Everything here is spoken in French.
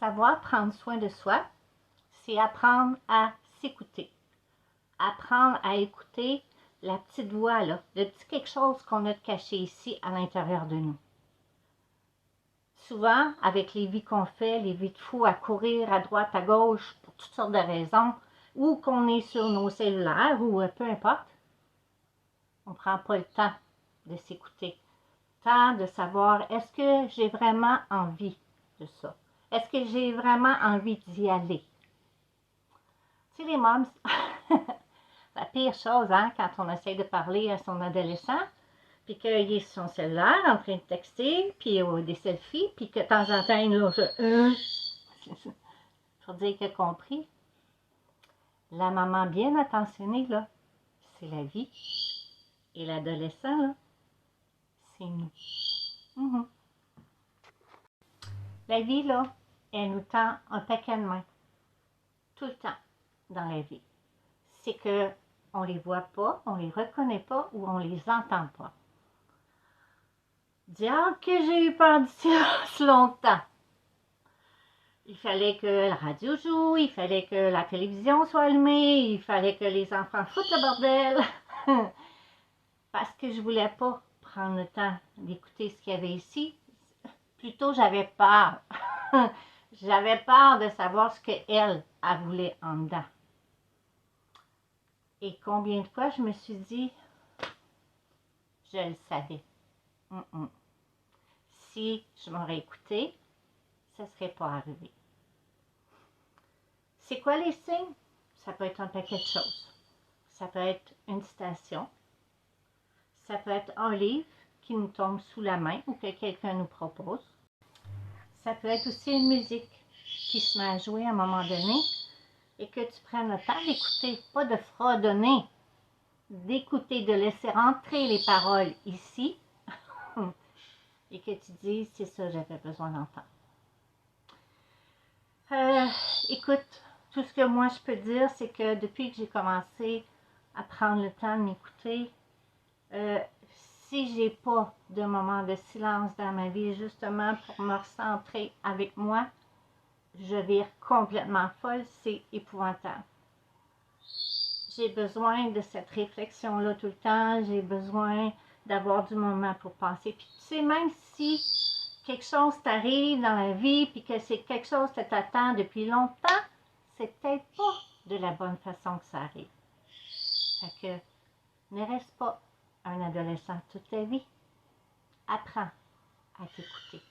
Savoir prendre soin de soi, c'est apprendre à s'écouter. Apprendre à écouter la petite voix, là, le petit quelque chose qu'on a de caché ici à l'intérieur de nous. Souvent, avec les vies qu'on fait, les vies de fou à courir à droite, à gauche, pour toutes sortes de raisons, ou qu'on est sur nos cellulaires, ou peu importe, on ne prend pas le temps de s'écouter. Temps de savoir, est-ce que j'ai vraiment envie de ça? Est-ce que j'ai vraiment envie d'y aller? Tu sais, les moms, la pire chose, hein, quand on essaie de parler à son adolescent, puis qu'il est sur son cellulaire en train de texter, puis des selfies, puis que de temps en temps, il nous fait pour dire qu'il a compris. La maman bien attentionnée, là, c'est la vie. Et l'adolescent, là, c'est nous. La vie, là, elle nous tend un paquet de mains. Tout le temps dans la vie. C'est que on les voit pas, on les reconnaît pas ou on les entend pas. Diable que j'ai eu peur du silence longtemps. Il fallait que la radio joue, il fallait que la télévision soit allumée, il fallait que les enfants foutent le bordel. Parce que je voulais pas prendre le temps d'écouter ce qu'il y avait ici. Plutôt, j'avais peur. J'avais peur de savoir ce qu'elle voulait en dedans. Et combien de fois je me suis dit, je le savais. Si je m'aurais écouté, ça ne serait pas arrivé. C'est quoi les signes? Ça peut être un paquet de choses. Ça peut être une citation. Ça peut être un livre qui nous tombe sous la main ou que quelqu'un nous propose. Ça peut être aussi une musique qui se met à jouer à un moment donné et que tu prennes le temps d'écouter, pas de fredonner, d'écouter, de laisser rentrer les paroles ici et que tu dises, c'est ça, j'avais besoin d'entendre. Écoute, tout ce que moi je peux dire, c'est que depuis que j'ai commencé à prendre le temps de m'écouter, si j'ai pas de moment de silence dans ma vie, justement pour me recentrer avec moi, je vire complètement folle, c'est épouvantable. J'ai besoin de cette réflexion-là tout le temps, j'ai besoin d'avoir du moment pour penser. Puis tu sais, même si quelque chose t'arrive dans la vie, puis que c'est quelque chose que t'attends depuis longtemps, c'est peut-être pas de la bonne façon que ça arrive. Fait que ne reste pas un adolescent toute ta vie. Apprends à t'écouter.